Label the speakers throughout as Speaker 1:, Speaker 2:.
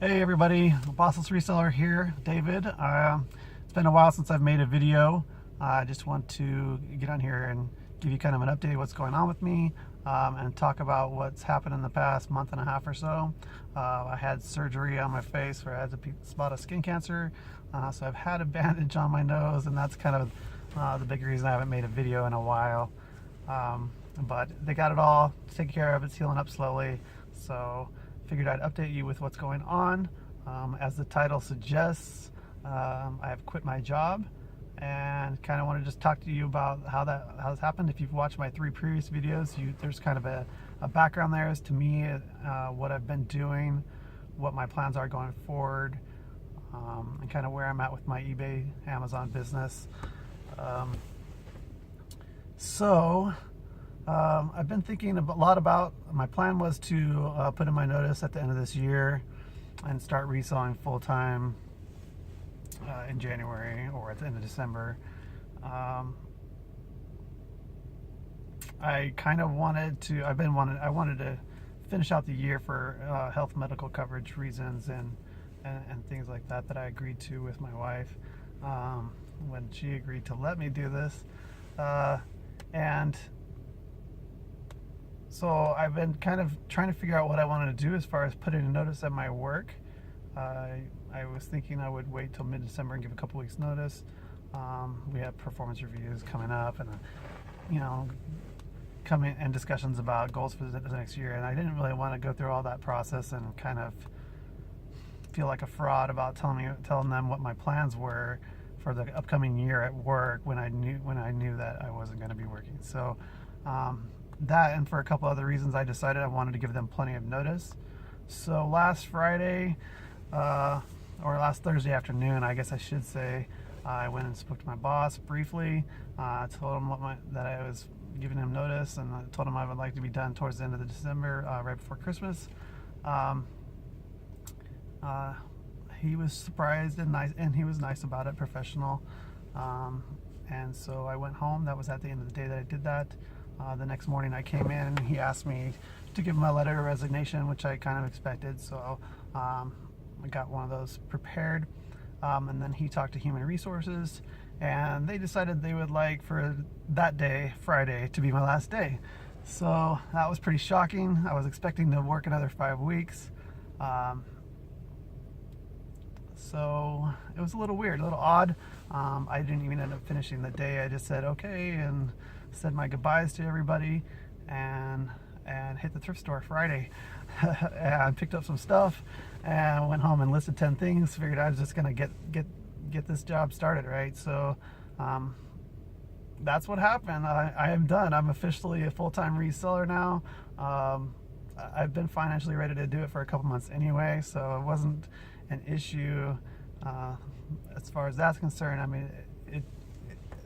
Speaker 1: Hey everybody, Bossless Reseller here, David. It's been a while since I've made a video. I just want to get on here and give you kind of an update of what's going on with me and talk about what's happened in the past month and a half or so. I had surgery on my face where I had to spot a skin cancer, so I've had a bandage on my nose, and that's kind of the big reason I haven't made a video in a while. But they got it all taken care of. It's healing up slowly, so figured I'd update you with what's going on. As the title suggests, I have quit my job and kind of want to just talk to you about how has happened. If you've watched my 3 previous videos, there's kind of a background there as to me, what I've been doing, what my plans are going forward, and kind of where I'm at with my eBay, Amazon business. I've been thinking a lot about, my plan was to put in my notice at the end of this year and start reselling full-time in January or at the end of December. I kind of wanted to, I wanted to finish out the year for health medical coverage reasons and things like that I agreed to with my wife when she agreed to let me do this. And so I've been kind of trying to figure out what I wanted to do as far as putting a notice at my work. I was thinking I would wait till mid-December and give a couple weeks notice. We have performance reviews coming up, and coming and discussions about goals for the next year, and I didn't really want to go through all that process and kind of feel like a fraud about telling them what my plans were for the upcoming year at work when I knew that I wasn't going to be working. So that, and for a couple other reasons, I decided I wanted to give them plenty of notice. So last Friday, or last Thursday afternoon, I guess I should say, I went and spoke to my boss briefly. Told him that I was giving him notice, and I told him I would like to be done towards the end of December, right before Christmas. He was surprised and nice, and he was nice about it, professional. And so I went home. That was at the end of the day that I did that. The next morning I came in and he asked me to give him my letter of resignation, which I kind of expected. So I got one of those prepared. And then he talked to Human Resources, and they decided they would like for that day, Friday, to be my last day. So that was pretty shocking. I was expecting to work another 5 weeks. So it was a little weird, a little odd. I didn't even end up finishing the day. I just said okay and said my goodbyes to everybody, and hit the thrift store Friday. And picked up some stuff and went home and listed 10 things. Figured I was just gonna get this job started, right? So that's what happened. I am done. I'm officially a full-time reseller now. I've been financially ready to do it for a couple months anyway, so it wasn't an issue as far as that's concerned. I mean,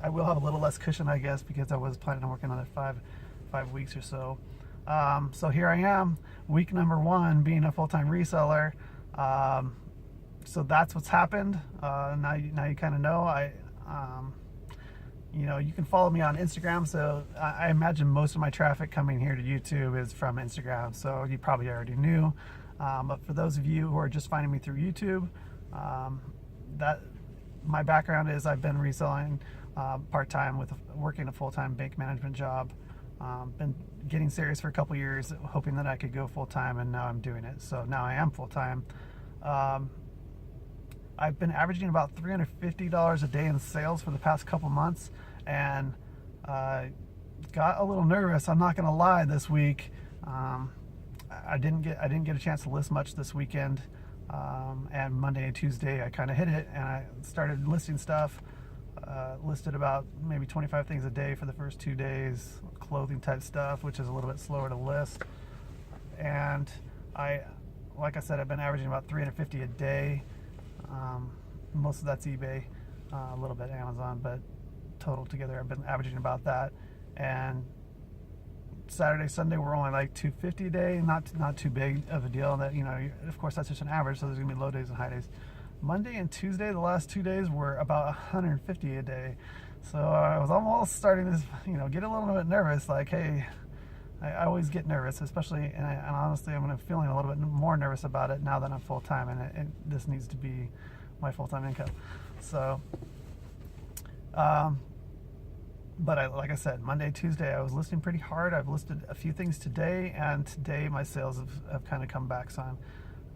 Speaker 1: I will have a little less cushion, I guess, because I was planning on working another five weeks or so. So here I am, week number 1, being a full-time reseller. So that's what's happened. Now you kind of know. You can follow me on Instagram, so I imagine most of my traffic coming here to YouTube is from Instagram, so you probably already knew. But for those of you who are just finding me through YouTube, that my background is I've been reselling part-time with working a full-time bank management job. Been getting serious for a couple years, hoping that I could go full-time, and now I'm doing it. So now I am full-time. I've been averaging about $350 a day in sales for the past couple months, and got a little nervous. I'm not going to lie. This week, I didn't get a chance to list much this weekend, and Monday and Tuesday I kind of hit it, and I started listing stuff. Listed about maybe 25 things a day for the first 2 days, clothing type stuff, which is a little bit slower to list. And like I said, I've been averaging about $350 a day. Most of that's eBay, a little bit Amazon, but total together I've been averaging about that. And Saturday, Sunday we're only like $250 a day, not too big of a deal. That, of course that's just an average, so there's gonna be low days and high days. Monday and Tuesday, the last 2 days, were about $150 a day. So I was almost starting to, get a little bit nervous, like, hey, I always get nervous, especially, and honestly, I'm feeling a little bit more nervous about it now that I'm full time, and this needs to be my full time income. So, like I said, Monday, Tuesday, I was listing pretty hard. I've listed a few things today, and today my sales have kind of come back. So I'm,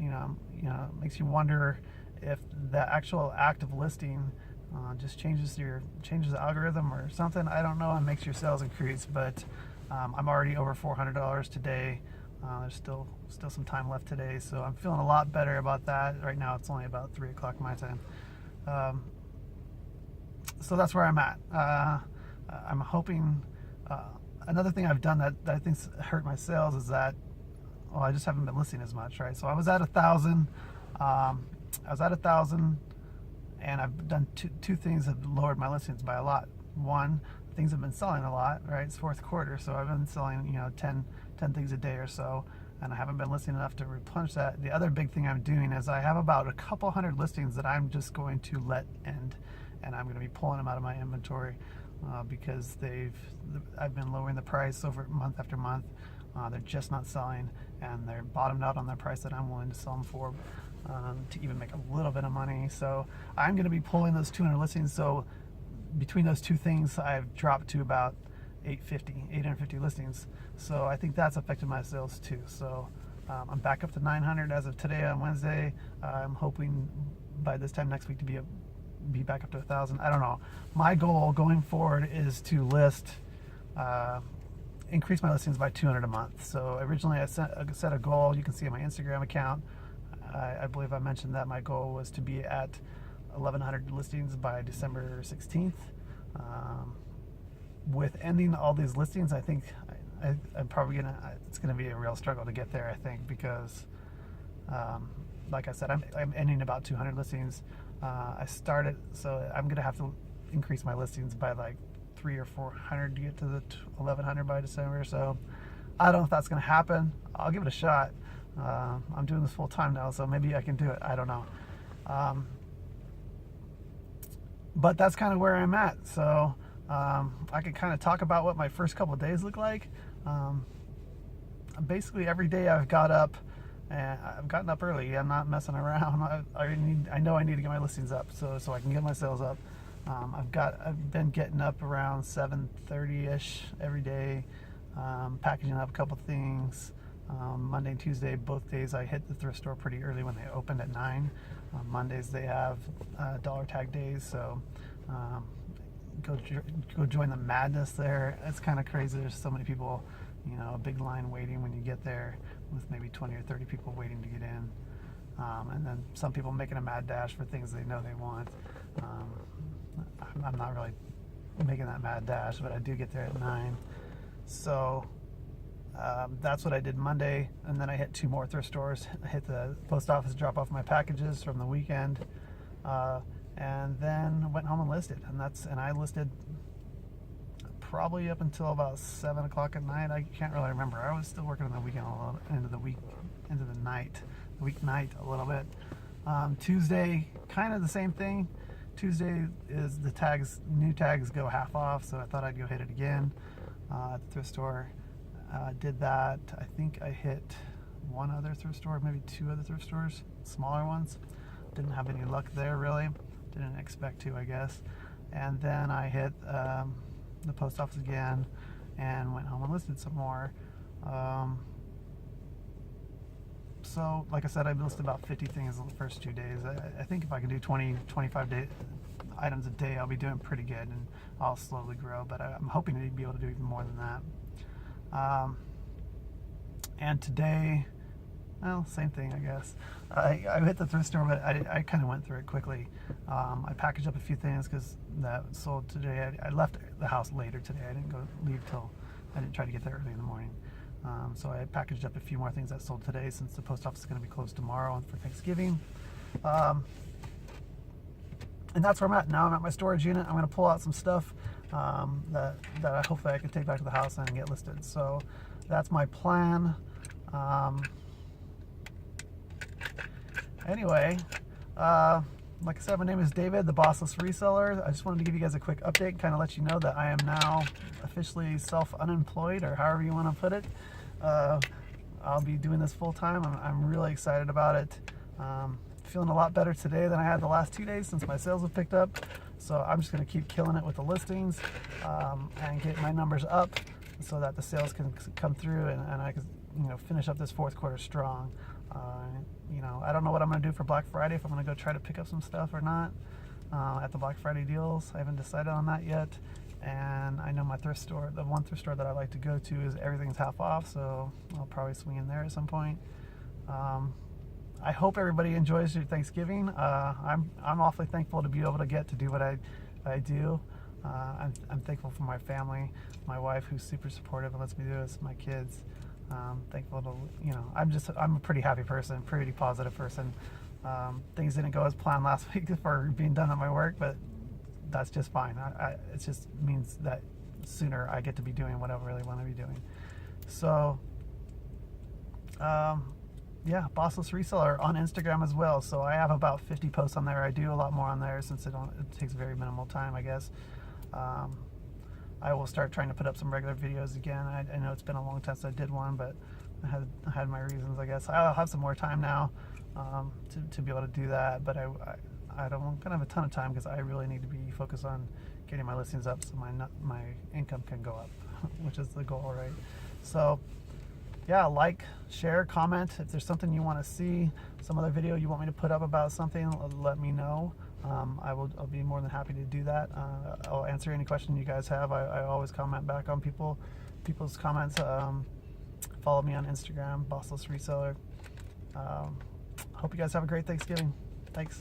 Speaker 1: it makes you wonder if the actual act of listing just changes the algorithm or something. I don't know. It makes your sales increase, but I'm already over $400 today. There's still some time left today, so I'm feeling a lot better about that. Right now, it's only about 3 o'clock my time. So that's where I'm at. I'm hoping. Another thing I've done that I think's hurt my sales is that, well, I just haven't been listing as much, right? So I was at 1,000. I was at 1,000, and I've done two things that lowered my listings by a lot. One, things have been selling a lot, right? It's fourth quarter, so I've been selling 10 things a day or so, and I haven't been listing enough to replenish that. The other big thing I'm doing is I have about a couple hundred listings that I'm just going to let end, and I'm going to be pulling them out of my inventory because I've been lowering the price over month after month. They're just not selling, and they're bottomed out on the price that I'm willing to sell them for to even make a little bit of money. So I'm going to be pulling those 200 listings. So between those two things, I've dropped to about 850 listings. So I think that's affected my sales too. So I'm back up to 900 as of today on Wednesday. I'm hoping by this time next week to be back up to 1,000. I don't know. My goal going forward is to increase my listings by 200 a month. So originally I set a goal. You can see on my Instagram account. I believe I mentioned that my goal was to be at 1,100 listings by December 16th. With ending all these listings, I think I'm probably it's gonna be a real struggle to get there. I think because, like I said, I'm ending about 200 listings. I started, so I'm gonna have to increase my listings by like 300 or 400 to get to the 1,100 by December. So I don't know if that's gonna happen. I'll give it a shot. I'm doing this full time now, so maybe I can do it. I don't know. But that's kind of where I'm at. So I can kind of talk about what my first couple of days look like. Basically, every day I've got up, and I've gotten up early. I'm not messing around. I know I need to get my listings up, so I can get my sales up. I've been getting up around 7:30ish every day, packaging up a couple things. Monday and Tuesday, both days I hit the thrift store pretty early when they opened at 9. Mondays they have dollar tag days, so go join the madness there. It's kind of crazy. There's so many people, a big line waiting when you get there, with maybe 20 or 30 people waiting to get in, and then some people making a mad dash for things they know they want. I'm not really making that mad dash, but I do get there at 9. So that's what I did Monday, and then I hit 2 more thrift stores. I hit the post office, drop off my packages from the weekend, and then went home and listed. And I listed probably up until about 7 o'clock at night. I can't really remember. I was still working on the weekend a little, into the weeknight a little bit. Tuesday, kind of the same thing. Tuesday is new tags go half off, so I thought I'd go hit it again at the thrift store. Did that. I think I hit 1 other thrift store, maybe 2 other thrift stores, smaller ones. Didn't have any luck there really. Didn't expect to, I guess. And then I hit the post office again and went home and listed some more. So, like I said, I listed about 50 things the first 2 days. I think if I can do 20, 25 items a day, I'll be doing pretty good, and I'll slowly grow. But I'm hoping to be able to do even more than that. And today, well, same thing, I guess. I hit the thrift store, but I kind of went through it quickly. I packaged up a few things because that sold today. I left the house later today. I didn't I didn't try to get there early in the morning. So I packaged up a few more things that sold today, since the post office is going to be closed tomorrow for Thanksgiving. And that's where I'm at. Now I'm at my storage unit. I'm going to pull out some stuff that hopefully I can take back to the house and get listed. So that's my plan. Anyway, like I said, my name is David, the Bossless Reseller. I just wanted to give you guys a quick update, kind of let you know that I am now officially self-unemployed, or however you want to put it. I'll be doing this full time. I'm really excited about it. Feeling a lot better today than I had the last 2 days since my sales have picked up. So I'm just going to keep killing it with the listings and get my numbers up so that the sales can come through and I can, finish up this fourth quarter strong. I don't know what I'm going to do for Black Friday, if I'm going to go try to pick up some stuff or not at the Black Friday deals. I haven't decided on that yet. And I know my thrift store, the one thrift store that I like to go to, is everything's half off, so I'll probably swing in there at some point. I hope everybody enjoys your Thanksgiving. I'm awfully thankful to be able to get to do what I do. I'm thankful for my family, my wife, who's super supportive and lets me do this, my kids. Thankful to, I'm a pretty happy person, pretty positive person. Things didn't go as planned last week for being done at my work, but that's just fine. It just means that sooner I get to be doing what I really want to be doing. So, yeah, Bossless Reseller on Instagram as well. So I have about 50 posts on there. I do a lot more on there since it takes very minimal time, I guess. I will start trying to put up some regular videos again. I know it's been a long time since I did one, but I had my reasons, I guess. I'll have some more time now to be able to do that, but I don't have a ton of time because I really need to be focused on getting my listings up so my income can go up, which is the goal, right? So yeah, like, share, comment. If there's something you want to see, some other video you want me to put up about something, let me know. I'll be more than happy to do that. I'll answer any question you guys have. I always comment back on people's comments. Follow me on Instagram, Bossless Reseller. Hope you guys have a great Thanksgiving. Thanks.